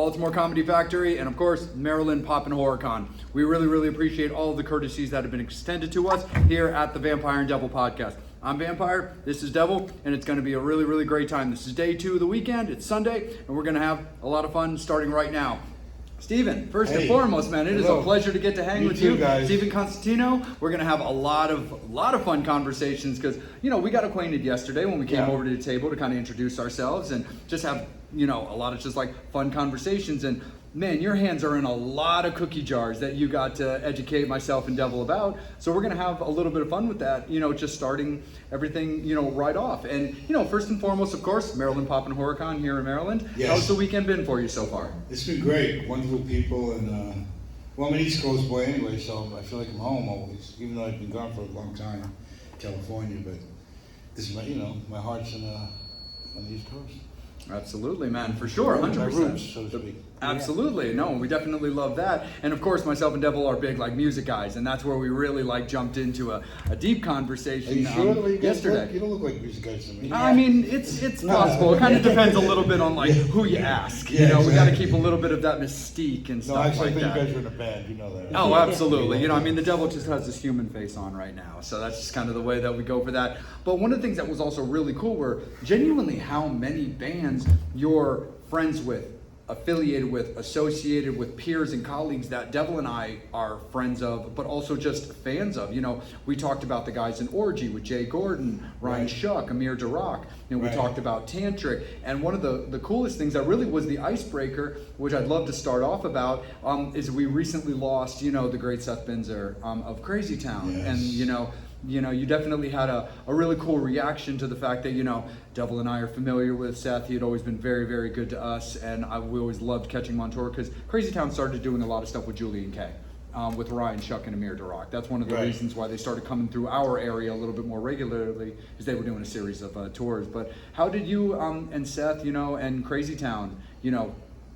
Baltimore Comedy Factory, and of course, Maryland Pop and Horror Con. We really, really appreciate all of the courtesies that have been extended to us here at the Vampire and Devil podcast. I'm Vampire, this is Devil, and it's going to be a really, really great time. This is day 2 of the weekend, it's Sunday, and we're going to have a lot of fun starting right now. Steven, first and foremost, man, it is a pleasure to get to hang with you. Guys. Steven Costantino, we're going to have a lot of fun conversations because, we got acquainted yesterday when we came over to the table to kind of introduce ourselves and just have, a lot of just like fun conversations. And man, your hands are in a lot of cookie jars that you got to educate myself and Devil about. So we're going to have a little bit of fun with that, just starting everything, right off. And, first and foremost, of course, Maryland Pop and Horror Con here in Maryland. Yes. How's the weekend been for you so far? It's been great. Wonderful people. And, I'm an East Coast boy anyway, so I feel like I'm home always, even though I've been gone for a long time, California. But this is my heart's on the East Coast. Absolutely, man, for sure, 100%. My roots, so to speak. Absolutely, no, we definitely love that. And of course, myself and Devil are big music guys, and that's where we really jumped into a deep conversation. Are you sure? Yesterday. You don't look like music guys to me. I mean, it's possible. It kind of depends a little bit on who you ask. We got to keep a little bit of that mystique and stuff like that. No, actually, I think that. you guys are in a band. You know that. Oh, absolutely. The Devil just has this human face on right now, so that's just kind of the way that we go for that. But one of the things that was also really cool were genuinely how many bands you're friends with, affiliated with, associated with, peers and colleagues that Devil and I are friends of, but also just fans of. We talked about the guys in Orgy with Jay Gordon, Ryan Shuck, Amir Durock. We talked about Tantric, and one of the coolest things that really was the icebreaker, which I'd love to start off about, is we recently lost, the great Seth Binzer of Crazy Town. Yes. And you definitely had a really cool reaction to the fact that, Devil and I are familiar with Seth. He had always been very, very good to us, and we always loved catching him on tour because Crazy Town started doing a lot of stuff with Julian Kay, with Ryan Shuck and Amir Durock. That's one of the reasons why they started coming through our area a little bit more regularly, is they were doing a series of tours. But how did you and Seth, and Crazy Town,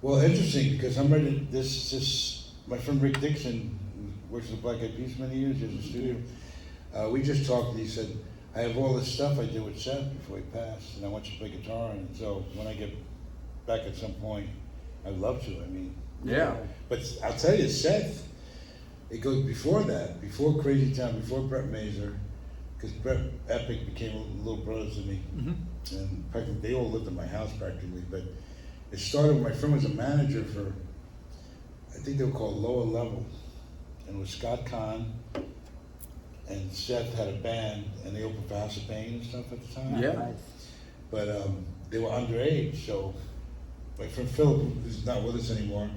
Well, interesting, because I'm ready. This my friend Rick Dixon, who works with Black Eyed Peas many years, he has a studio. We just talked, and he said, I have all this stuff I did with Seth before he passed, and I want you to play guitar, and so when I get back at some point, I'd love to, But I'll tell you, Seth, it goes before that, before Crazy Town, before Brett Mazer, because Brett Epic became little brothers to me, and practically, they all lived in my house practically, but it started when my friend was a manager for, I think they were called Lower Level, and it was Scott Kahn, and Seth had a band, and they opened for House of Pain and stuff at the time. Yeah. But they were underage, so my friend Philip, who's not with us anymore,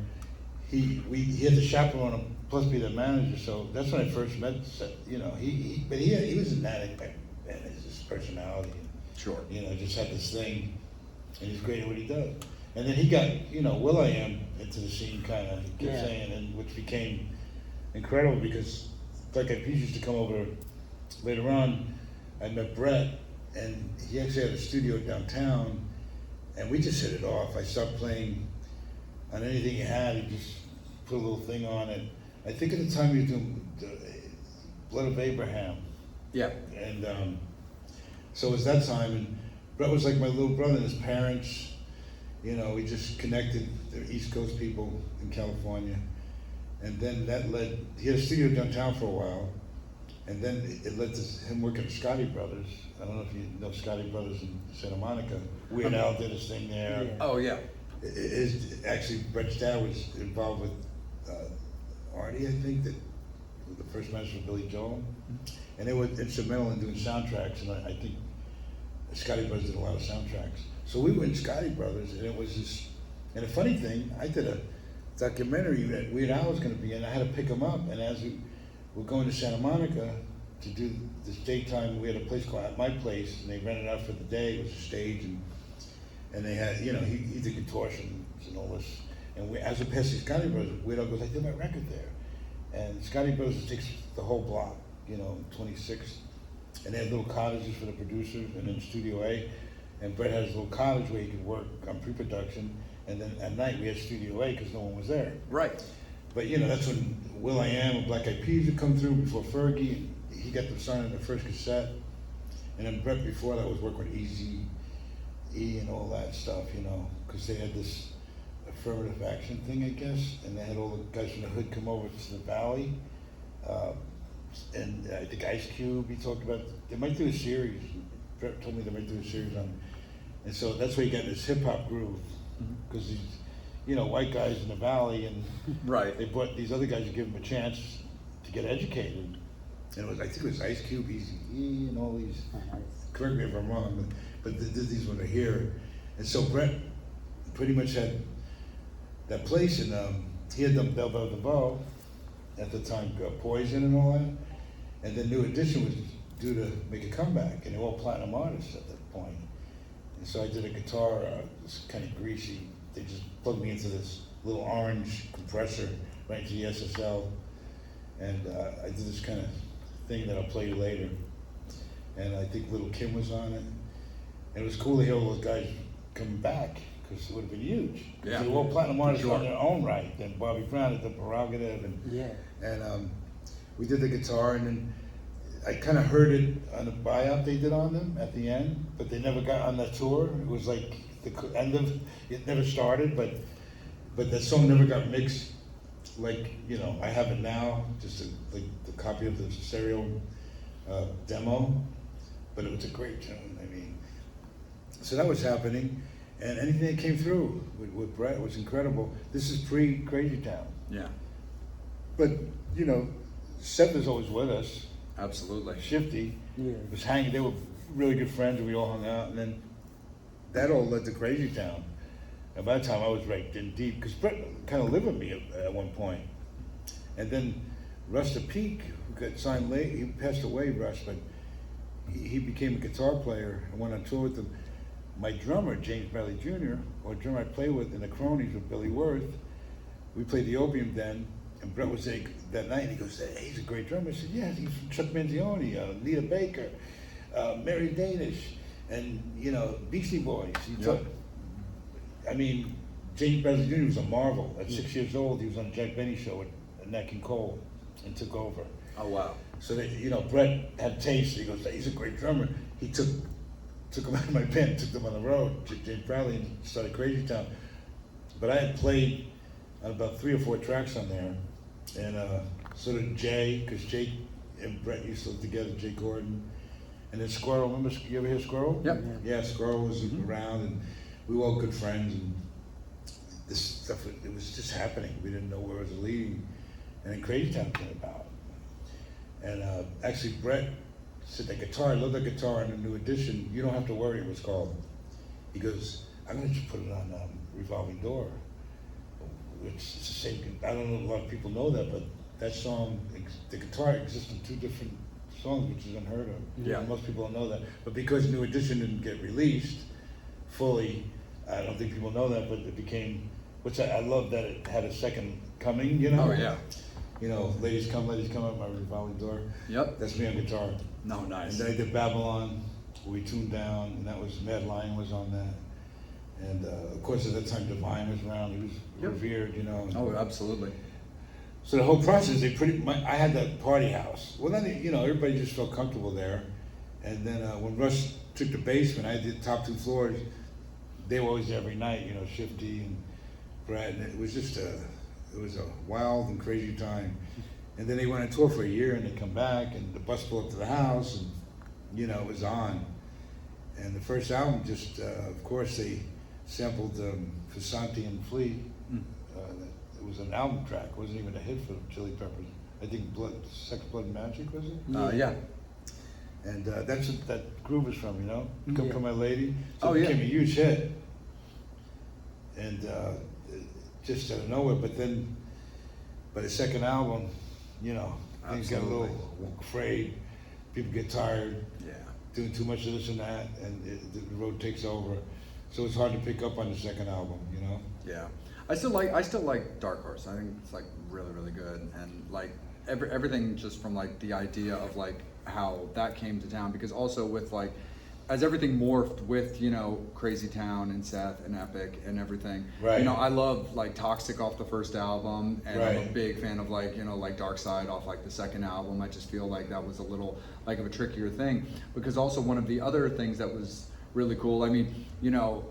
he had to chaperone him, plus be the manager. So that's when I first met Seth. He was an addict back then. It's his personality. Sure. Just had this thing, and he's great at what he does. And then he got, will.i.am into the scene, kind of, saying, and which became incredible because Black Eyed Peas used to come over later on. I met Brett, and he actually had a studio downtown, and we just hit it off. I stopped playing on anything he had. He just put a little thing on it. I think at the time he was doing Blood of Abraham. Yeah. And so it was that time, and Brett was like my little brother, and his parents, we just connected. They're East Coast people in California. And then that led, he had a studio downtown for a while, and then it led to him working at Scotty Brothers. I don't know if you know Scotty Brothers in Santa Monica. Weird Al did his thing there. Yeah. Oh, yeah. Actually, Brett's dad was involved with Artie, I think, that was the first manager for Billy Joel. And they were instrumental in doing soundtracks, and I think Scotty Brothers did a lot of soundtracks. So we were in Scotty Brothers, and it was this, and a funny thing, I did a documentary that Weird Al was going to be in. I had to pick him up, and as we were going to Santa Monica to do this daytime, we had a place called At My Place, and they rented out for the day. It was a stage, and they had, he did contortions and all this. And as we passed Scotty Brothers, Weird Al goes, I did my record there. And Scotty Brothers takes the whole block, 26, and they had little cottages for the producers, and then Studio A, and Brett had his little cottage where he could work on pre-production. And then at night we had Studio A because no one was there. Right. But that's when will.i.am and Black Eyed Peas would come through before Fergie. He got them signed on the first cassette. And then Brett before that was working with Easy E and all that stuff, because they had this affirmative action thing, I guess, and they had all the guys from the hood come over to the valley. And I think Ice Cube, he talked about, they might do a series. Brett told me they might do a series on, and so that's where you got this hip hop groove, because these, you know, white guys in the valley, and Right. they brought these other guys to give them a chance to get educated. And it was, I think it was Ice Cube, Easy E, and all these. Correct me if I'm wrong, but these ones are here. And so Brett pretty much had that place, and he had done Bell Bell DeVoe at the time, Poison and all that. And then New Edition was due to make a comeback, and they were all platinum artists at that point. And so I did a guitar, it was kind of greasy. They just plugged me into this little orange compressor right into the SSL. And I did this kind of thing that I'll play you later. And I think Little Kim was on it. And it was cool to hear all those guys coming back, because it would have been huge. Yeah. They were all platinum artists Sure. on their own right. Then Bobby Brown at the Prerogative, and we did the guitar, and then I kind of heard it on the buyout they did on them at the end, but they never got on that tour. It was like the end of it, never started, but that song never got mixed. Like, you know, I have it now, just like the copy of the stereo demo, but it was a great tune. I mean, so that was happening, and anything that came through with Brett was incredible. This is pre-Crazy Town. Yeah. But, you know, Seth was always with us. Absolutely. Shifty was hanging, they were really good friends, and we all hung out, and then that all led to Crazy Town. And by the time I was right in deep, because Brett kind of lived with me at one point. And then Russ the Peak, who got signed late, he passed away, Russ, but he became a guitar player and went on tour with them. My drummer, James Bradley Jr., or drummer I played with in the Cronies with Billy Worth, we played the Opium Den, and Brett was there that night, and he goes, hey, he's a great drummer. I said, yeah, he's from Chuck Mangione, Nita Baker, Mary Danish, and, you know, Beastie Boys. I mean, James Bradley Jr. was a marvel. At 6 years old, he was on Jack Benny show with Nat King Cole and took over. Oh, wow. So that, you know, Brett had taste. He goes, he's a great drummer. He took him out of my band, took them on the road, James Bradley, and started Crazy Town. But I had played on about 3 or 4 tracks on there, and so did Jay, because Jay and Brett used to live together, Jay Gordon. And then Squirrel, remember, you ever hear Squirrel? Yep. Yeah, Squirrel was around, and we were all good friends, and this stuff, it was just happening. We didn't know where it was leading. And then Crazy Town came about. And actually, Brett said, that guitar, I love that guitar in the New Edition. You Don't Have to Worry, it was called. He goes, I'm gonna just put it on Revolving Door. Which is the same, I don't know, a lot of people know that, but that song, the guitar exists in 2 different songs, which is unheard of. Yeah. And most people don't know that. But because New Edition didn't get released fully, I don't think people know that, but it became, which I love that it had a second coming, you know? Oh, yeah. You know, Ladies Come Up, my Revolving Door. Yep. That's me on guitar. No, nice. And then I did Babylon, we tuned down, and that was, Mad Lion was on that. And of course, at that time, Divine was around. He was revered, you know. Oh, absolutely. So the whole process, I had that party house. Well, then, you know, everybody just felt comfortable there. And then when Russ took the basement, I did top 2 floors. They were always there every night, you know, Shifty and Brad. And it was just it was a wild and crazy time. And then they went on tour for a year, and they come back, and the bus pulled up to the house, and, you know, it was on. And the first album, just, of course, they sampled Costantino and Flea. It was an album track. It wasn't even a hit for Chili Peppers. I think Sex, Blood, and Magic, was it? Yeah. And that's what that groove is from, you know? Come Yeah. Come My Lady. So Oh, it yeah. became a huge hit. And just out of nowhere, but then, by the second album, you know, things got a little frayed. People get tired. Yeah. Doing too much of this and that, and the road takes over. So it's hard to pick up on the second album, you know? Yeah. I still like Dark Horse. I think it's like really, really good. And like everything just from like the idea of like how that came to town, because also with like, as everything morphed with, you know, Crazy Town and Seth and Epic and everything. Right. You know, I love like Toxic off the first album, and I'm a Right. big fan of like, you know, like Dark Side off like the second album. I just feel like that was a little like of a trickier thing, because also one of the other things that was really cool, I mean, you know,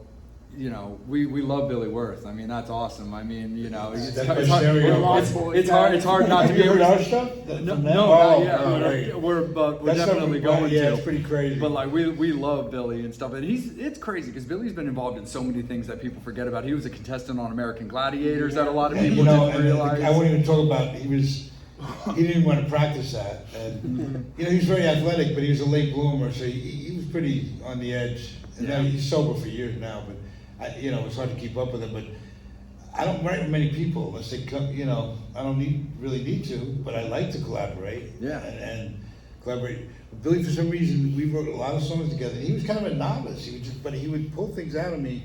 you know, we love Billy Worth. I mean, that's awesome. I mean, you know, it's That's hard, my stereo. it's hard not to Have be you heard able our to. stuff? No, From them? not yet. Oh, right. We're That's definitely something- going yeah, to. it's pretty crazy. But like we love Billy and stuff, and it's crazy because Billy's been involved in so many things that people forget about. He was a contestant on American Gladiators that a lot of And, people you know, didn't and realize. I won't even talk about, he didn't even want to practice that. And, you know, he was very athletic, but he was a late bloomer, so he was pretty on the edge. And now Yeah. he's sober for years now, but, you know, it's hard to keep up with him. But I don't write with many people unless they come, you know, I don't really need to, but I like to collaborate. Yeah. And collaborate. Billy, for some reason, we wrote a lot of songs together. He was kind of a novice, but he would pull things out of me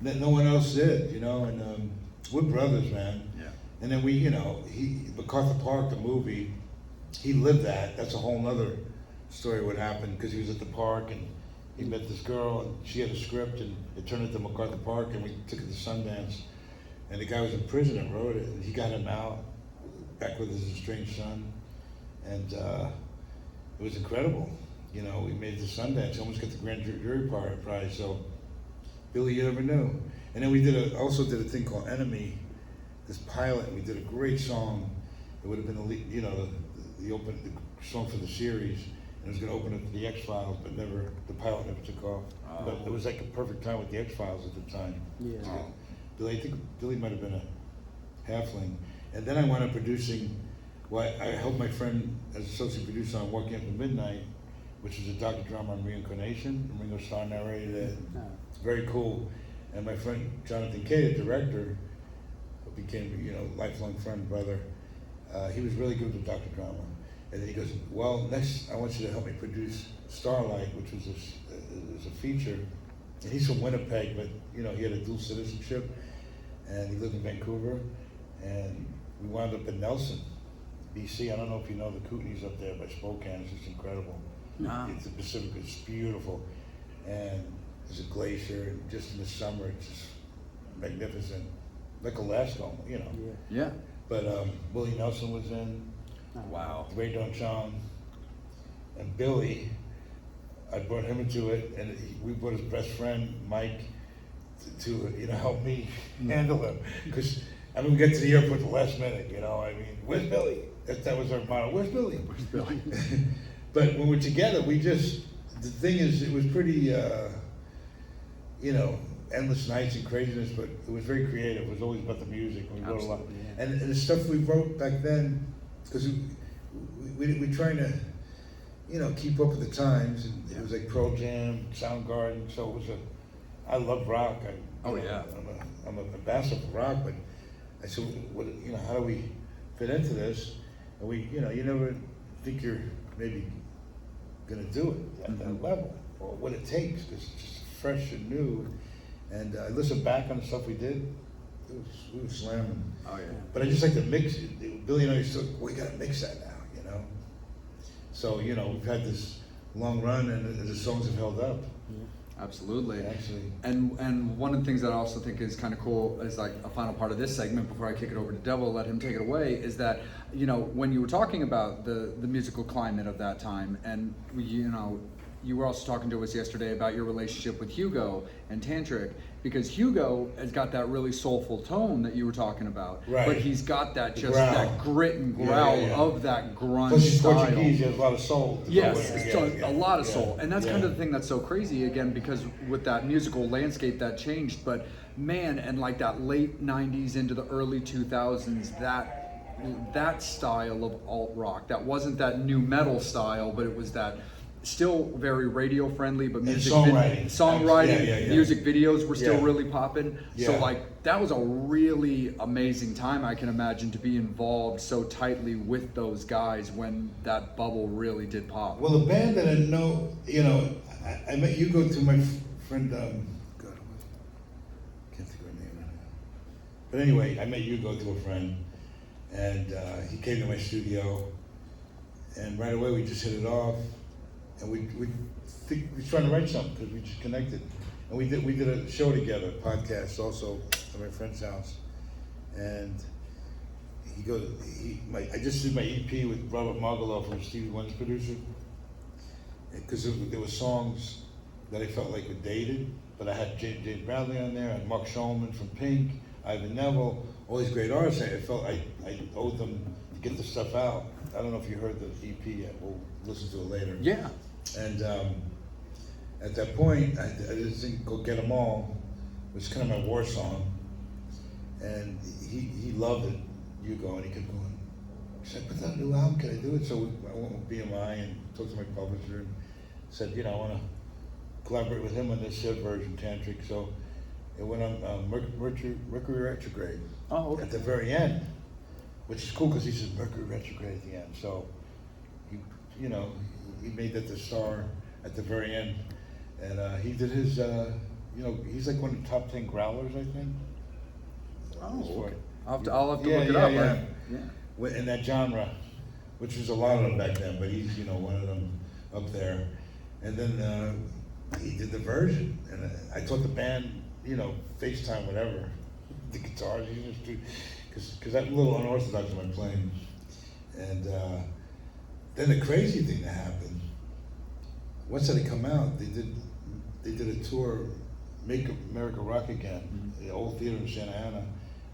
that no one else did, you know, and we're brothers, man. Yeah. And then we, you know, MacArthur Park, the movie, he lived that. That's a whole nother story what happened, because he was at the park and he met this girl and she had a script and it turned into MacArthur Park and we took it to Sundance. And the guy was in prison and wrote it and he got him out back with his estranged son. And it was incredible. You know, we made it to Sundance, almost got the grand jury prize. So Billy, you never knew. And then we also did a thing called Enemy, this pilot. We did a great song. It would have been the song for the series. And it was going to open up to the X-Files, but the pilot never took off. Oh. But it was like a perfect time with the X-Files at the time. Yeah. Oh. Billy, I think Billy might have been a halfling. And then I wound up producing, well, I helped my friend as associate producer on Walking Up to Midnight, which is a docudrama on reincarnation. Ringo Starr narrated it. It's very cool. And my friend Jonathan Kay, the director, became, you know, lifelong friend, brother. He was really good with the docudrama. And then he goes, well, next I want you to help me produce Starlight, which was a feature. And he's from Winnipeg, but you know, he had a dual citizenship and he lived in Vancouver. And we wound up in Nelson, BC. I don't know if you know the Kootenays up there by Spokane. It's just incredible. No. It's the Pacific, it's beautiful. And there's a glacier, and just in the summer, it's just magnificent. Like Alaska, you know. Yeah. Yeah. But Willie Nelson was in, Wow. Ray Don Chong, and Billy. I brought him into it, and we brought his best friend Mike to you know, help me handle him. Because I mean, we get to the airport the last minute. You know, I mean, where's Billy? That was our motto. Where's Billy? Where's Billy? But when we're together, the thing is, it was pretty, you know, endless nights and craziness, but it was very creative. It was always about the music. We wrote a lot. Absolutely, yeah. And the stuff we wrote back then, because we're trying to, you know, keep up with the times. And it was like Pearl Jam, Soundgarden, so it was I love rock. Oh, yeah. I'm a ambassador for rock, but I said, you know, how do we fit into this? And you know, you never think you're maybe gonna do it at that level, or what it takes, because it's just fresh and new. And I listen back on the stuff we did, we were slamming. Oh yeah. But I just like to mix it. Billy and I used to, we gotta mix that now, you know? So, you know, we've had this long run and the songs have held up. Absolutely. Actually. And one of the things that I also think is kind of cool is like a final part of this segment before I kick it over to Devil, let him take it away, is that, you know, when you were talking about the musical climate of that time, and you know, you were also talking to us yesterday about your relationship with Hugo and Tantric, because Hugo has got that really soulful tone that you were talking about, Right. but he's got that just Growl. that grit and Yeah, growl yeah. of that grunge Plus he's style. Portuguese, he has a lot of soul. to go Yes, with it. it's Yeah, a lot of yeah, soul, and that's yeah. kind of the thing that's so crazy again, because with that musical landscape that changed, but man, and like that late '90s into the early 2000s, that style of alt rock, that wasn't that new metal style, but it was that still very radio friendly, but music songwriting. Yeah. music videos were still Yeah. really popping. So Yeah. like that was a really amazing time, I can imagine, to be involved so tightly with those guys when that bubble really did pop. Well, the band that I know, you know, I met Hugo through my friend, God, can't think of her name right now. But anyway, I met Hugo through a friend, and he came to my studio, and right away we just hit it off, and we were trying to write something because we just connected, and we did a show together, podcast also at my friend's house, and he goes, I just did my EP with Robert Margolo from Stevie Wonder's producer, because there were songs that I felt like were dated, but I had James Bradley on there, I had Mark Shulman from Pink, Ivan Neville, all these great artists. I felt I owed them to get the stuff out. I don't know if you heard the EP yet. We'll listen to it later. Yeah. And at that point, I just think Go Get 'Em All was kind of my war song. And he loved it, Hugo, and he kept going. He said, "Put that new album, can I do it?" So I went with BMI and talked to my publisher and said, I want to collaborate with him on this version, Tantric. So it went on Mercury Retrograde Oh, okay. at the very end, which is cool because he said Mercury Retrograde at the end. So he made that the star at the very end, and he did his. He's like one of the top 10 growlers, I think. Oh, okay. I'll have to Yeah, look it yeah, up. yeah. Yeah. In that genre, which was a lot of them back then, but he's one of them up there. And then he did the version, and I taught the band, FaceTime, whatever, the guitars. He just do, because I'm a little unorthodox in my playing. And then the crazy thing that happened, once that had come out, they did a tour, Make America Rock Again, the old theater in Santa Ana.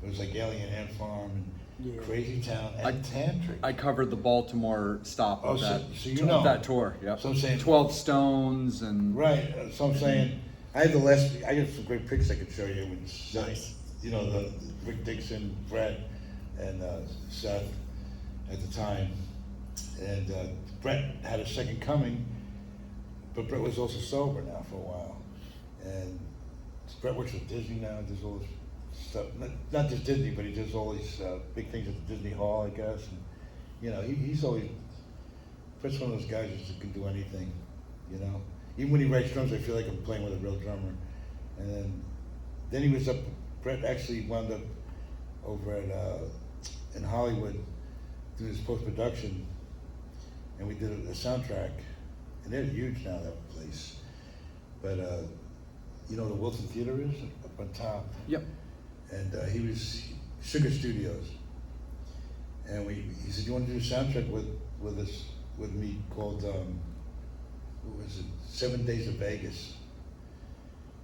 It was like Alien Ant Farm and Crazy Town and Tantric. I covered the Baltimore stop of that tour. Yep. So I'm saying 12 Stones and right. So I'm saying I have some great pics I could show you. With Nice. The Rick Dixon, Brett, and Seth at the time, and Brett had a second coming, but Brett was also sober now for a while, and Brett works with Disney now. Does all this stuff, not just Disney, but he does all these big things at the Disney Hall, I guess. And he's always Brett's one of those guys that can do anything. Even when he writes drums, I feel like I'm playing with a real drummer. And then he was up. Brett actually wound up over at in Hollywood doing his post-production, and we did a soundtrack. And they're huge now, that place. But the Wilson Theater is up on top. Yep. And he was Sugar Studios, and he said, "You want to do a soundtrack with me called what was it? 7 Days of Vegas."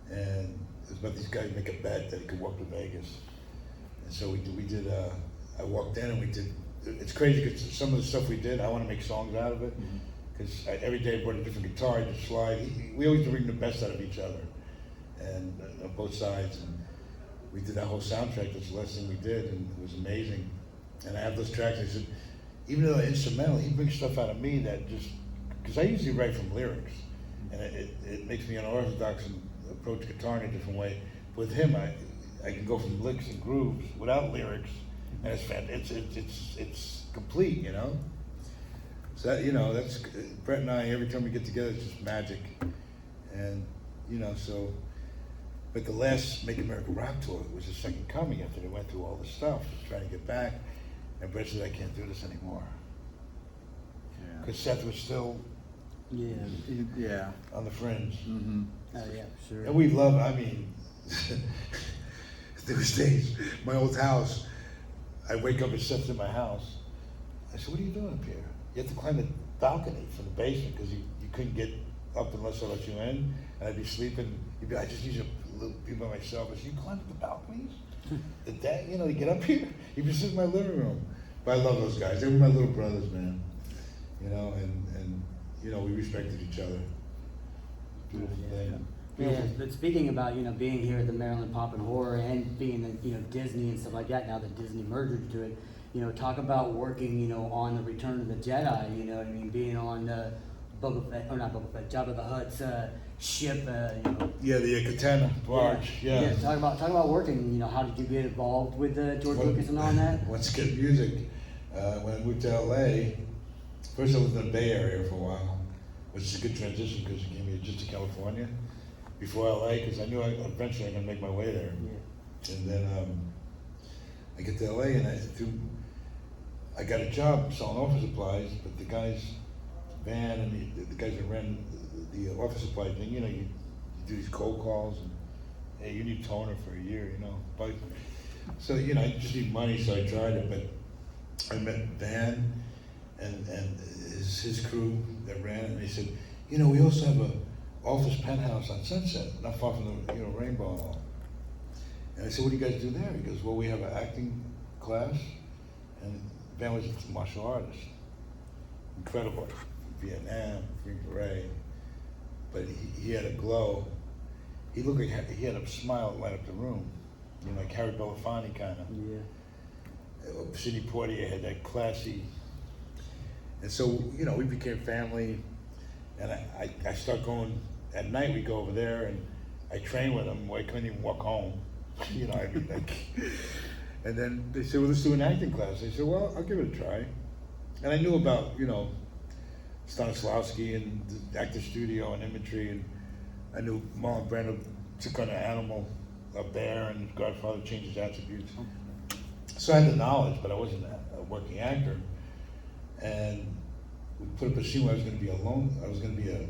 And it was about these guys make a bet that he could walk to Vegas. And so we did. I walked in and we did. It's crazy because some of the stuff we did, I want to make songs out of it. Because every day I brought a different guitar, I just slide. We always bring the best out of each other, and on both sides. And we did that whole soundtrack. That's the last thing we did, and it was amazing. And I have those tracks. I said, even though they're instrumental, he brings stuff out of me that just, because I usually write from lyrics, and it makes me unorthodox and approach guitar in a different way. With him, I can go from licks and grooves without lyrics, and it's complete, So that, that's Brett and I. Every time we get together, it's just magic, and so. But the last Make America Rock tour was the second coming after they went through all the stuff, trying to get back. And Brett said, "I can't do this anymore." Because Seth was still on the fringe. Mm-hmm. Oh yeah, sure. And we love, there was days, my old house, I wake up and Seth's in my house. I said, "What are you doing up here? You have to climb the balcony from the basement because you couldn't get up unless I let you in." And I'd be sleeping. He'd be, "I just need you to be by myself." I said, "You climb the balconies? The day, to get up here?" He'd be sitting in my living room. But I love those guys. They were my little brothers, man. And we respected each other. Beautiful thing. Yeah, but speaking about being here at the Maryland Pop and Horror and being in Disney and stuff like that, now that Disney merged to it, talk about working on the Return of the Jedi. Being on Boba Fett, or not Boba Fett, Jabba the Hutt's ship. Yeah, the Katana barge. Yeah. Talk about working. How did you get involved with George Lucas and all that? Once again, music. When I moved to LA, first I lived in the Bay Area for a while, which is a good transition because it gave me just to California before LA, because I knew eventually I'm gonna make my way there. Yeah. And then I get to LA and I got a job selling office supplies, but the guy's van and the guys that ran the office supply thing, you do these cold calls and, "Hey, you need toner for a year, But so I just need money, so I tried it. But I met Van and his crew that ran it, and they said, "We also have a office penthouse on Sunset, not far from the, Rainbow and all. And I said, what do you guys do there? He goes, well, we have an acting class, and Ben was a martial artist. Incredible. Vietnam, Green Beret. But he had a glow. He looked like he had a smile that light up the room. Like Harry Belafonte kind of. Yeah. Sidney Poitier had that classy. And so, we became family. And I start going, at night we go over there and I train with him where I couldn't even walk home. And then they said, well, let's do an acting class. I said, well, I'll give it a try. And I knew about, Stanislavski and the actor studio and imagery, and I knew Marlon Brando took on an animal, a bear, and Godfather changed his attributes. So I had the knowledge, but I wasn't a working actor. And we put up a scene where I was going to be alone. I was going to be a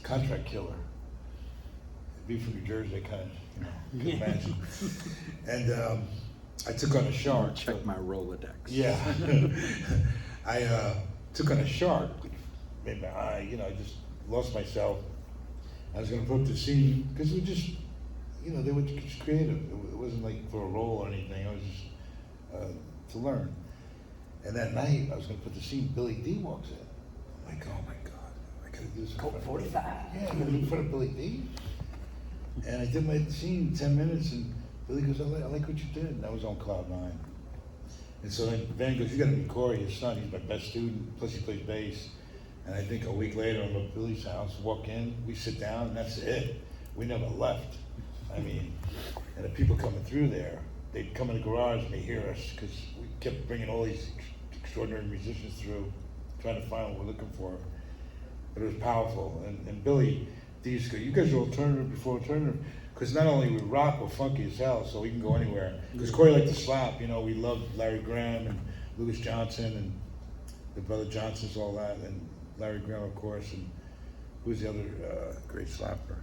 contract killer. Be from New Jersey, I kind of, can imagine. And I took on a shark. Check my Rolodex. Yeah. I took on a shark. Made my eye, I just lost myself. I was going to put up the scene because it was just, they were just creative. It wasn't like for a role or anything. It was just to learn. And that night, I was going to put the scene. Billy D walks in. I'm like, oh my God, I got to do this. In front of 45. Yeah, I'm going to do it in front of Billy D. And I did my scene 10 minutes, and Billy goes, I like what you did. And I was on cloud 9. And so then Van goes, you got to meet Corey, his son. He's my best student. Plus he plays bass. And I think a week later, I'm at Billy's house, walk in, we sit down, and that's it. We never left. I mean, and the people coming through there, they'd come in the garage and they hear us, because we kept bringing all these extraordinary musicians through, trying to find what we're looking for. But it was powerful. And Billy, they used to go, you guys are alternative before alternative. Because not only we rock, we're funky as hell, so we can go anywhere. Because Corey liked to slap, we loved Larry Graham and Louis Johnson and the Brother Johnsons, all that. And Larry Graham, of course, and who's the other great slapper?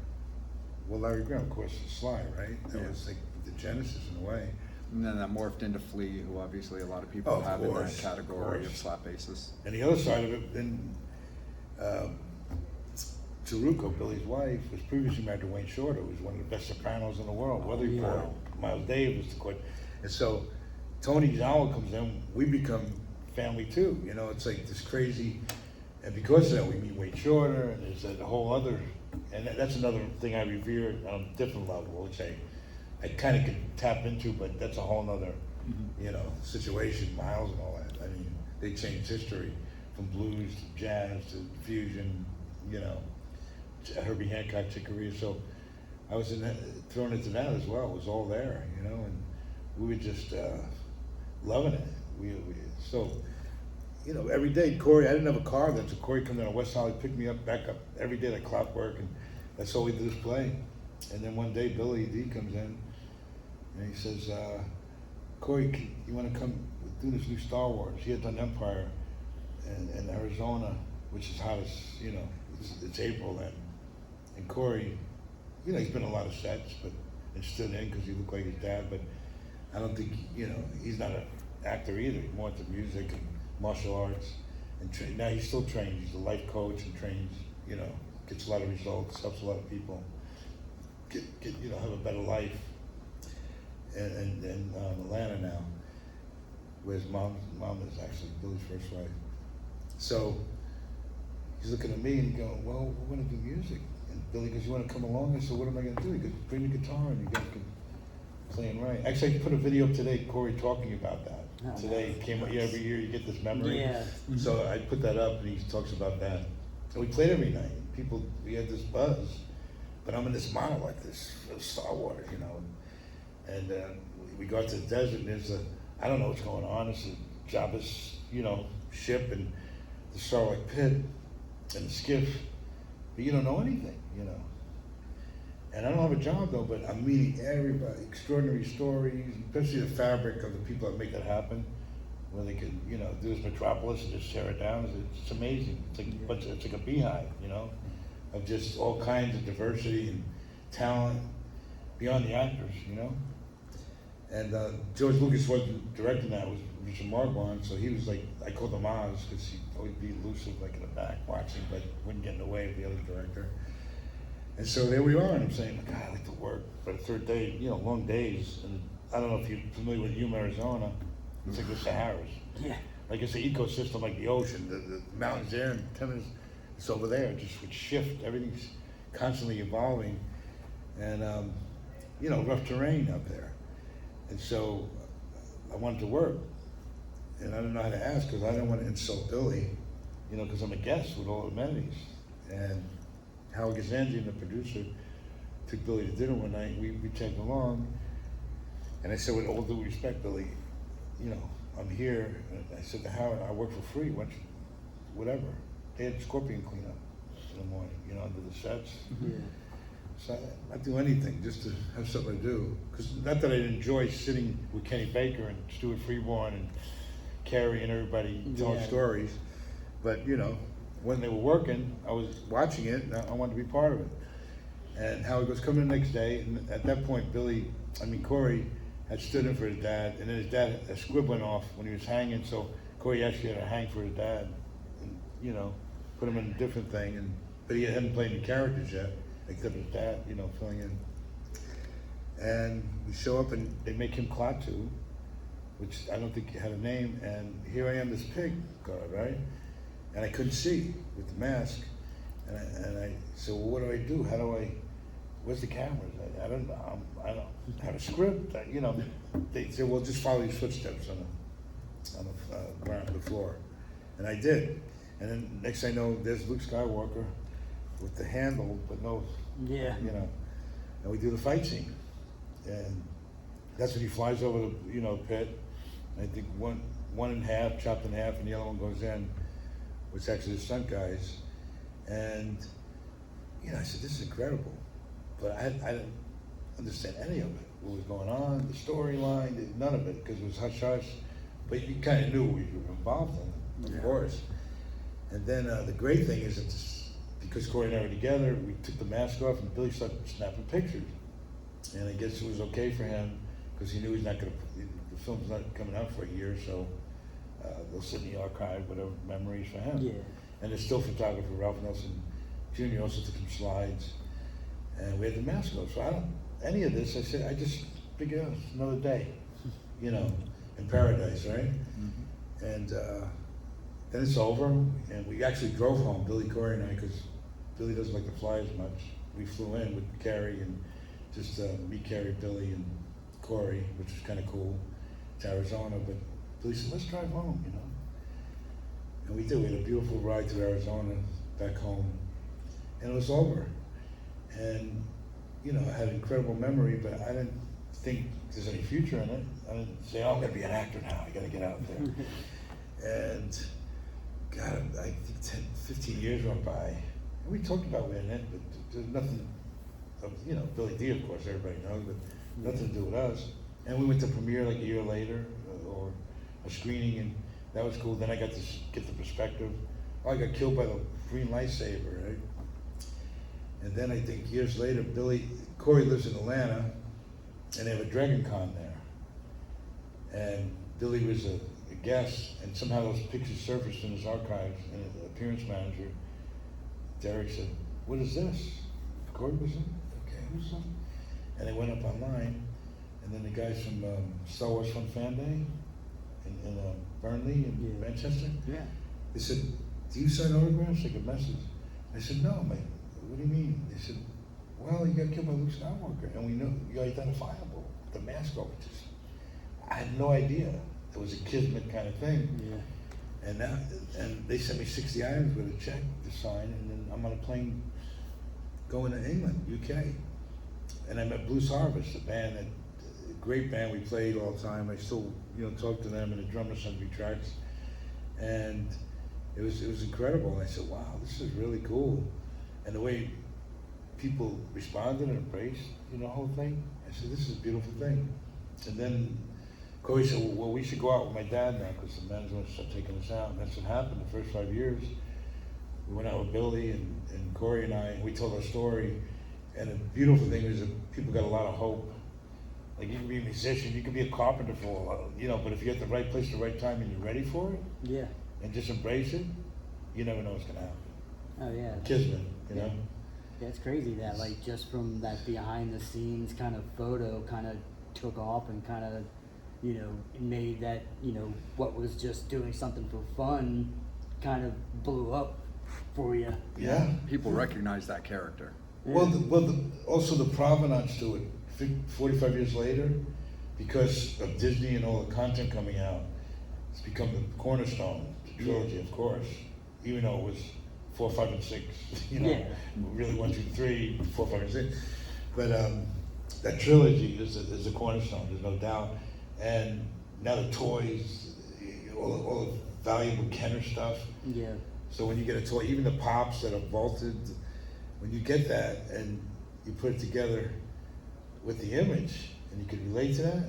Well, Larry Graham, of course, is Sly, right? That was like the genesis in a way. And then that morphed into Flea, who obviously a lot of people have in that category of slap basses. And the other side of it, then Taruko, Billy's wife, was previously married to Wayne Shorter, who was one of the best sopranos in the world. Weatherford, Miles Davis, and so Tony Zawa comes in, we become family too. It's like this crazy. And because of that, we meet Wayne Shorter, and there's a whole other, and that's another thing I revere on a different level, which I kind of could tap into, but that's a whole other, situation, Miles and all that. I mean, they changed history from blues to jazz to fusion, Herbie Hancock, Chick Corea. So I was thrown into that as well. It was all there, and we were just loving it. So. Every day, Corey, I didn't have a car then, so Corey come down to West Hollywood, pick me up, back up every day, like clockwork, and that's all we did is play. And then one day, Billy D comes in, and he says, Corey, you want to come do this new Star Wars? He had done Empire in Arizona, which is hot as, it's April then. And Corey, he's been in a lot of sets, but and stood in because he looked like his dad, but I don't think, he's not an actor either. He's more into music and martial arts, and now he's still trained. He's a life coach and trains, gets a lot of results, helps a lot of people get have a better life. And Atlanta now, where his mom is actually Billy's first wife. So he's looking at me and going, well, we're gonna do music. And Billy goes, you wanna come along? I said, what am I gonna do? He goes, bring the guitar and you guys can play and write. Actually, I put a video up today, Corey talking about that. Today came out, every year you get this memory. Yeah. So I put that up and he talks about that. And we played every night. We had this buzz, but I'm in this model like this, Star Wars, And we got to the desert and there's I don't know what's going on. It's a Jabba's, ship and the Starlight Pit and the skiff, but you don't know anything, And I don't have a job though, but I'm meeting everybody, extraordinary stories, especially the fabric of the people that make that happen, where they could, do this metropolis and just tear it down. It's amazing. It's like a beehive, of just all kinds of diversity and talent beyond the actors, And George Lucas wasn't directing that, it was Richard Marquand, so he was like, I called him Oz, because he'd always be elusive, like in the back watching, but wouldn't get in the way of the other director. And so there we are, and I'm saying, God, I like to work. But the third day, long days, and I don't know if you're familiar with Yuma, Arizona. It's like the Saharas. Yeah. Like it's an ecosystem like the ocean. The mountains there, and 10 minutes, it's over there. Just would shift. Everything's constantly evolving, and rough terrain up there. And so I wanted to work, and I didn't know how to ask because I didn't want to insult Billy, because I'm a guest with all the amenities. And Howard Gazanzian, the producer, took Billy to dinner one night. We tagged along, and I said, with all due respect, Billy, I'm here. And I said to Howard, I work for free. Whatever. They had scorpion cleanup in the morning, under the sets. Yeah. So I'd do anything just to have something to do. Because not that I'd enjoy sitting with Kenny Baker and Stuart Freeborn and Carrie and everybody telling Yeah. stories, but when they were working, I was watching it and I wanted to be part of it. And Howard goes, come in the next day, and at that point, Corey had stood in for his dad, and then his dad, a squib went off when he was hanging, so Corey actually had to hang for his dad, and, put him in a different thing, but he hadn't played any characters yet, except his dad, filling in. And we show up, and they make him Klaatu, which I don't think had a name, and here I am, this pig guard, right? And I couldn't see with the mask, and I said, well, what do I do? Where's the cameras? I don't have a script. They said, well, just follow your footsteps on the ground, the floor. And I did. And then next thing I know, there's Luke Skywalker with the handle, but no, Yeah. and we do the fight scene. And that's when he flies over the, pit. I think one in half, chopped in half, and the other one goes in, which actually the stunt guys. And, I said, this is incredible. But I didn't understand any of it. What was going on, the storyline, none of it, because it was hush-hush. But you kind of knew what you were involved in, of course. And then the great thing is that because Corey and I were together, we took the mask off and Billy started snapping pictures. And I guess it was okay for him because he knew he's not going to, the film's not coming out for a year, so they'll sit in the archive, whatever memories for him. Yeah. And the still photographer, Ralph Nelson Jr. also took some slides. And we had the mask off. So any of this, I said, I just figured out it's another day, in paradise, right? Mm-hmm. And then it's over, and we actually drove home, Billy, Corey, and I, because Billy doesn't like to fly as much. We flew in with Carrie and just me, Carrie, Billy, and Corey, which was kind of cool, to Arizona. But Billy said, let's drive home, And we did. We had a beautiful ride to Arizona, back home, and it was over. And, I had an incredible memory, but I didn't think there's any future in it. I didn't say, oh, I'm gonna be an actor now, I gotta get out there. And, God, I think 10, 15 years went by. And we talked about winning it, but there's nothing, Billy D, of course, everybody knows, but nothing to do with us. And we went to premiere like a year later, or a screening, and that was cool. Then I got to get the perspective. Oh, I got killed by the green lightsaber, right? And then I think years later, Corey lives in Atlanta, and they have a Dragon Con there. And Billy was a guest, and somehow those pictures surfaced in his archives, and the appearance manager, Derek, said, what is this? Corey was in? Okay, who's that? And they went up online, and then the guys from Star Wars Fun Fan Day in Burnley and Manchester, they said, do you sign autographs? Like a message. I said, no, mate. What do you mean? They said, well, you got killed by Luke Skywalker, and we know you're identifiable. The mask over. I had no idea. It was a kismet kind of thing. Yeah. And they sent me 60 items with a check to sign, and then I'm on a plane going to England, UK. And I met Blues Harvest, a great band we played all the time. I still, talk to them, and the drummer sent me tracks. And it was incredible. And I said, wow, this is really cool. And the way people responded and embraced, the whole thing, I said, this is a beautiful thing. And then Corey said, well, we should go out with my dad now because the management started taking us out. And that's what happened the first 5 years. We went out with Billy and Corey and I, and we told our story. And the beautiful thing is that people got a lot of hope. Like, you can be a musician, you can be a carpenter for a while, but if you're at the right place at the right time and you're ready for it, and just embrace it, you never know what's going to happen. Oh, yeah. Kismet, Yeah, it's crazy that like just from that behind the scenes kind of photo kind of took off and kind of, you know, made that, you know, what was just doing something for fun kind of blew up for you. Yeah. People recognize that character. Well, also the provenance to it, 45 years later, because of Disney and all the content coming out, it's become the cornerstone, the trilogy, of course, even though it was 4, 5, and 6, you know, Yeah. really 1, 2, 3, 4, 5, and 6. But that trilogy is a cornerstone, there's no doubt. And now the toys, all the valuable Kenner stuff. Yeah. So when you get a toy, even the pops that are vaulted, when you get that and you put it together with the image and you can relate to that,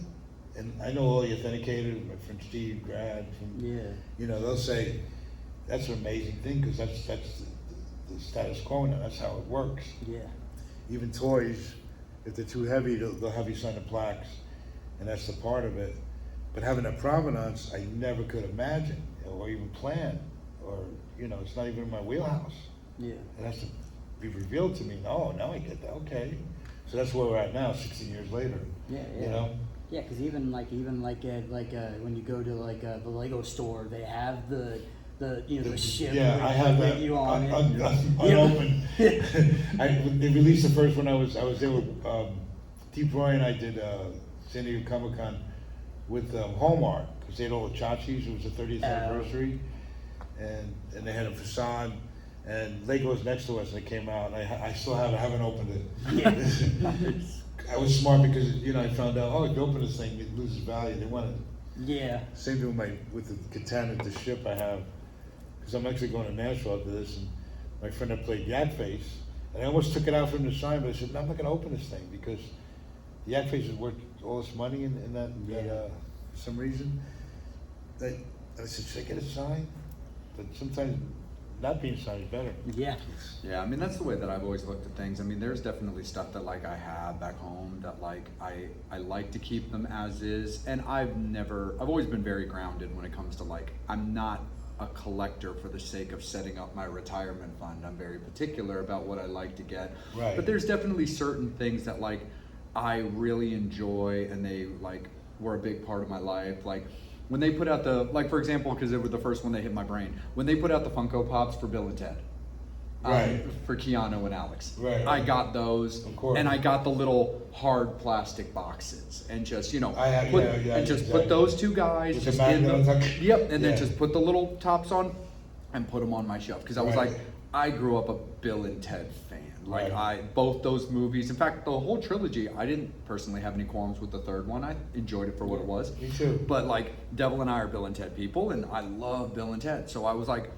and I know all the authenticators, my friend Steve, Grad, from, you know, they'll say, that's an amazing thing because that's the status quo now, that's how it works. Yeah. Even toys, if they're too heavy, they'll have you sign the plaques, and that's the part of it. But having a provenance, I never could imagine or even plan, or, you know, it's not even in my wheelhouse. Yeah. It has to be revealed to me. Oh, now I get that. Okay, so that's where we're at now, 16 years later. Yeah. You know. Yeah, because even when you go to like the Lego store, they have the you know the ship. Yeah, I have that you on it. unopened. They released the first one. I was there with Deep Roy, and I did San Diego Comic-Con with Hallmark because they had all the tchotchkes. It was the 30th anniversary, and they had a facade. And Lego was next to us, and it came out. And I still haven't opened it. Yeah. I was smart because, you know, I found out, oh, if you open this thing, it loses value. They want it. Yeah. Same thing with the Katana, the ship I have, because I'm actually going to Nashville after this, and my friend that played Yak Face, and I almost took it out from the sign, but I said, no, I'm not going to open this thing because Yak Face is worth all this money in that for some reason. I said, should I get it signed? But sometimes not being signed is better. Yeah. Yeah, I mean, that's the way that I've always looked at things. I mean, there's definitely stuff that like I have back home that like I like to keep them as is, and I've always been very grounded when it comes to like, I'm not a collector for the sake of setting up my retirement fund. I'm very particular about what I like to get. Right. But there's definitely certain things that like I really enjoy, and they like were a big part of my life. Like when they put out like for example, because it was the first one that hit my brain, when they put out the Funko Pops for Bill and Ted. Right. For Keanu and Alex. Right. I got those, Of course. and I got the little hard plastic boxes, and just, you know, I have- put, yeah, and just exactly. put those two guys With the just in magnet on top? yep, and Yeah. then just put the little tops on and put them on my shelf, because I was Right. like, I grew up a Bill and Ted fan. Like Right. both those movies, in fact, the whole trilogy, I didn't personally have any qualms with the third one. I enjoyed it for what it was. Me too. But like, Devil and I are Bill and Ted people, and I love Bill and Ted. So I was like,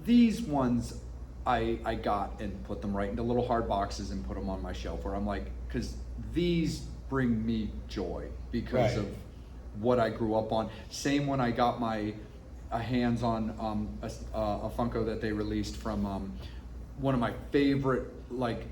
these ones I got and put them right into little hard boxes and put them on my shelf, where I'm like, because these bring me joy because Right. of what I grew up on. Same when I got my hands on a Funko that they released from one of my favorite like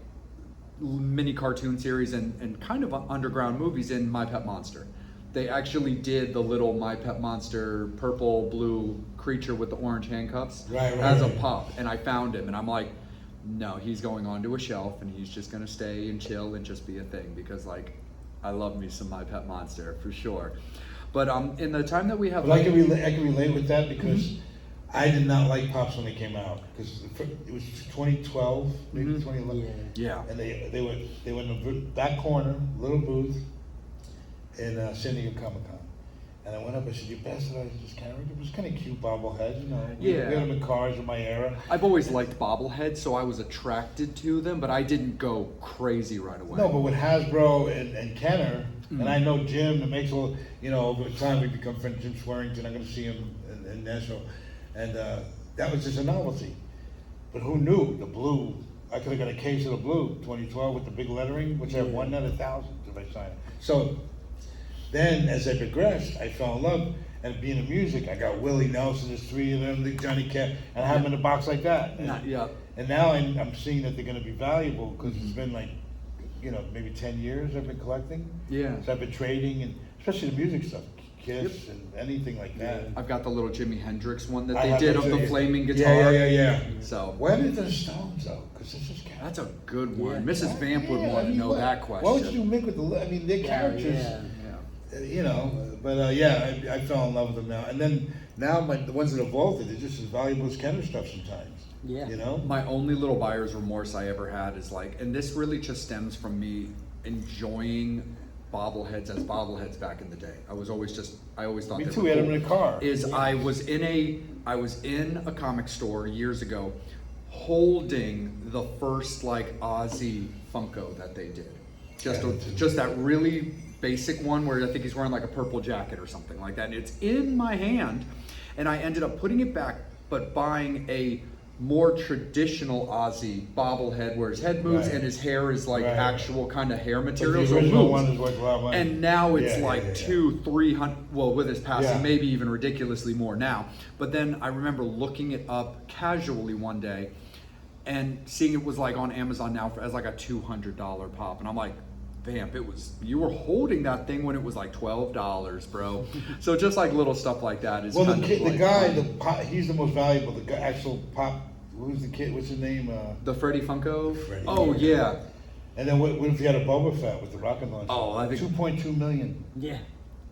mini cartoon series and kind of underground movies in My Pet Monster. They actually did the little My Pet Monster purple blue creature with the orange handcuffs as a pup, and I found him, and I'm like, no, he's going onto a shelf, and he's just gonna stay and chill and just be a thing, because like, I love me some My Pet Monster for sure. But in the time that we have, But I can relate with that because I did not like Pops when they came out because it was 2012, maybe 2011. Yeah. And they were in the back corner, little booth in San Diego Comic-Con. And I went up, I said, you bastardized this character? It was kind of cute bobblehead, you know. We had them in cars in my era. I've always liked bobbleheads, so I was attracted to them, but I didn't go crazy right away. No, but with Hasbro and Kenner, and I know Jim, that makes all, you know, over time we become friends, Jim Swearington, I'm gonna see him in Nashville. And that was just a novelty. But who knew the blue? I could have got a case of the blue, 2012 with the big lettering, which I have 1 out of 1,000 if I sign it. So then as I progressed, I fell in love. And being in music, I got Willie Nelson, there's 3 of them, Johnny Cash, and I have them in a box like that. And now I'm seeing that they're gonna be valuable because it's been like, you know, maybe 10 years I've been collecting. Yeah. So I've been trading, and especially the music stuff. Kiss, and anything like that. I've got the little Jimi Hendrix one that I they have did that of the too. flaming guitar. Yeah. So Why did the Stones though? Because this is that's a good one. Yeah. Mrs. Vamp would Yeah, want I to mean, know what- that question. Why would you make with the? I mean, their characters. Yeah. Yeah. You know, but yeah, I fell in love with them now. And then now the ones that have vaulted, they're just as valuable as Kenner stuff sometimes. Yeah. You know. My only little buyer's remorse I ever had is like, and this really just stems from me enjoying bobbleheads as bobbleheads back in the day. I always thought Me they too. were We had them cool. in a car. I was in a comic store years ago, holding the first like Ozzy Funko that they did. Just that really basic one where I think he's wearing like a purple jacket or something like that. And it's in my hand, and I ended up putting it back, but buying a more traditional Ozzy bobblehead where his head moves Right. and his hair is like Right. actual kind of hair But material. the so it original moves. one is worth a lot of money. And now it's Yeah, like yeah. 200-300, well, with his passing, Yeah. maybe even ridiculously more now. But then I remember looking it up casually one day and seeing it was like on Amazon now as like a $200 pop. And I'm like, Vamp, you were holding that thing when it was like $12, bro. So just like little stuff like that is Well, kind of the like guy, fun. he's the most valuable. The guy, actual pop. Who's the kid? What's his name? The Freddie Funko? Freddie. Oh, yeah. And then what if you had a Boba Fett with the rocket launcher? Oh, I think- 2.2 million. Yeah.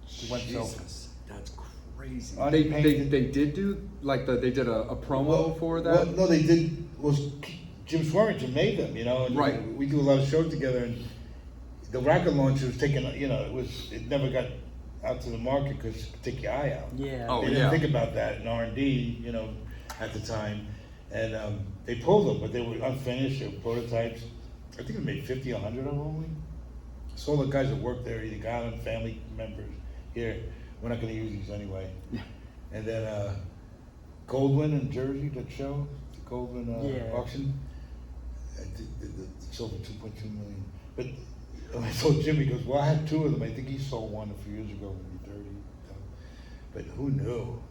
He went self. Jesus, that's crazy. Unpainted. They did do, like, they did a promo for that? Well, no, they did. Jim Swearingen made them, you know. And Right. We do a lot of shows together, and the rocket launcher was taken. You know, it never got out to the market because it could take your eye out. Yeah. Oh, They yeah. didn't think about that in R&D, you know, at the time, and they pulled them, but they were unfinished. They were prototypes. I think they made 50, 100 of them only. So all the guys that worked there either got them, family members. Here, we're not going to use these anyway. Yeah. And then Goldwyn in Jersey, that show, the Goldwyn Yeah. auction, it sold for 2.2 million. But I told Jimmy, he goes, well, I had 2 of them. I think he sold one a few years ago, maybe 30. But who knew?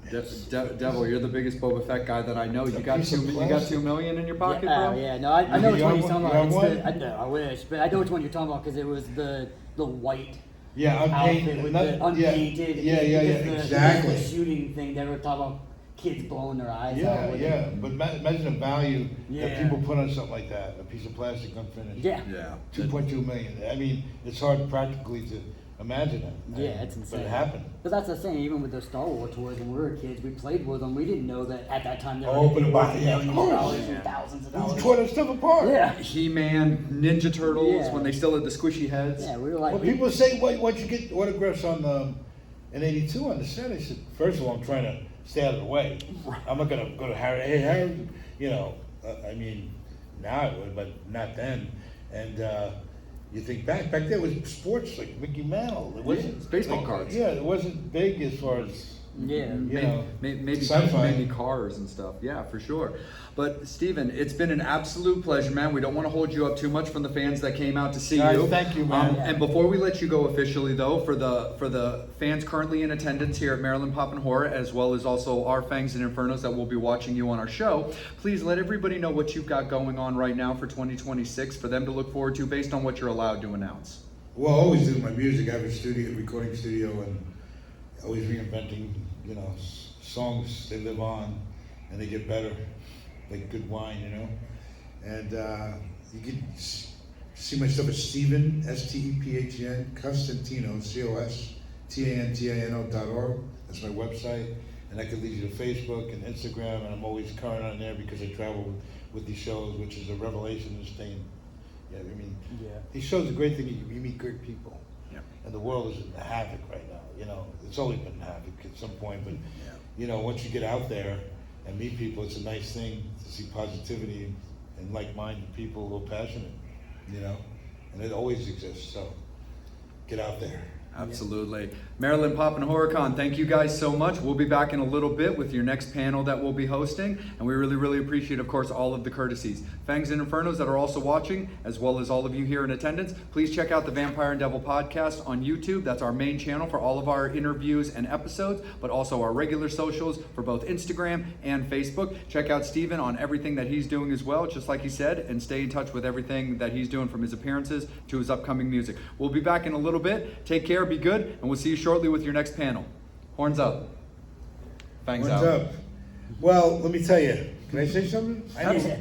Devil, you're the biggest Boba Fett guy that I know. It's You a got piece of $2 plastic. million in your pocket, yeah, bro? yeah, no, I know which You one got you're talking one? about. You got It's one? I know, I wish, but I know which one you're talking about because it was the white Yeah, outfit unpainted. with Not- the unpainted. Yeah, because exactly. The shooting thing, they were talking about kids blowing their eyes out. Yeah, with yeah. it. But imagine the value that Yeah. people put on something like that, a piece of plastic unfinished. Yeah. Yeah. 2.2 million. I mean, it's hard practically to imagine it. Yeah, it's insane. But it happened. But that's the thing, even with those Star Wars toys, when we were kids, we played with them. We didn't know that at that time they were Oh, but worth yeah, of millions of course. dollars and thousands of We dollars. tore that stuff apart. Yeah. He-Man, Ninja Turtles, Yeah. when they still had the squishy heads. Yeah, we were like, Well, people say, why'd you get autographs on in '82 on the set? I said, first of all, I'm trying to stay out of the way. I'm not gonna go to Harry. Hey, Harry, you know. I mean, now I would, but not then. And you think back then it was sports like Mickey Mantle. It wasn't it's baseball like, cards. Yeah, it wasn't big as far as yeah. you know. Maybe sci-fi. maybe cars and stuff. Yeah, for sure. But Steven, it's been an absolute pleasure, man. We don't want to hold you up too much from the fans that came out to see Guys, you. thank you, man. And before we let you go officially, though, for the fans currently in attendance here at Maryland Pop and Horror, as well as also our Fangs and Infernos that will be watching you on our show, please let everybody know what you've got going on right now for 2026 for them to look forward to, based on what you're allowed to announce. Well, I always do my music. I have a recording studio, and always reinventing. You know, songs they live on, and they get better, like good wine, you know. And you can see my stuff at Stephen STEPHEN Costantino COSTANTINO.org. That's my website, and that could lead you to Facebook and Instagram. And I'm always current on there because I travel with these shows, which is a revelation in staying. Yeah, I mean, Yeah. these shows are a great thing. You meet great people. Yeah. And the world is in havoc right now. You know, it's always been havoc at some point, but you know, once you get out there and meet people, it's a nice thing to see positivity and like-minded people who are passionate. You know, and it always exists. So get out there. Absolutely. Maryland Pop and HorrorCon, thank you guys so much. We'll be back in a little bit with your next panel that we'll be hosting, and we really, really appreciate, of course, all of the courtesies. Fangs and Infernos that are also watching, as well as all of you here in attendance, please check out the Vampire and Devil podcast on YouTube. That's our main channel for all of our interviews and episodes, but also our regular socials for both Instagram and Facebook. Check out Steven on everything that he's doing as well, just like he said, and stay in touch with everything that he's doing from his appearances to his upcoming music. We'll be back in a little bit. Take care, be good, and we'll see you shortly with your next panel. Horns up. Fangs What's out. up? Well, let me tell you. Can I say something?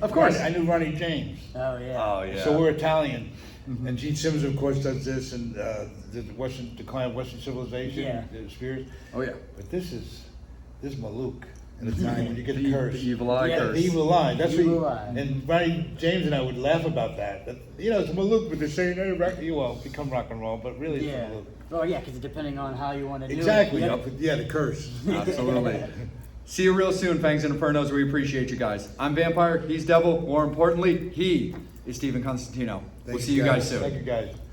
Of course. I knew Ronnie James. Oh yeah. Oh yeah. So we're Italian. And Gene Simmons, of course, does this, and the decline of Western civilization, Yeah. the spirits. Oh yeah. But this is Maluk in Italian. When you get the curse, The evil eye Yeah, curse. the evil eye. That's Evil what. eye. And Ronnie James and I would laugh about that. But, you know, it's Maluk, but they're saying, hey, well, become rock and roll, but really Yeah. it's Maluk. Well, yeah, because depending on how you want to do Exactly. it. Yeah, the curse. Absolutely. See you real soon, Fangs and Infernos. We appreciate you guys. I'm Vampire. He's Devil. More importantly, he is Stephen Costantino. We'll see you guys soon. Thank you, guys.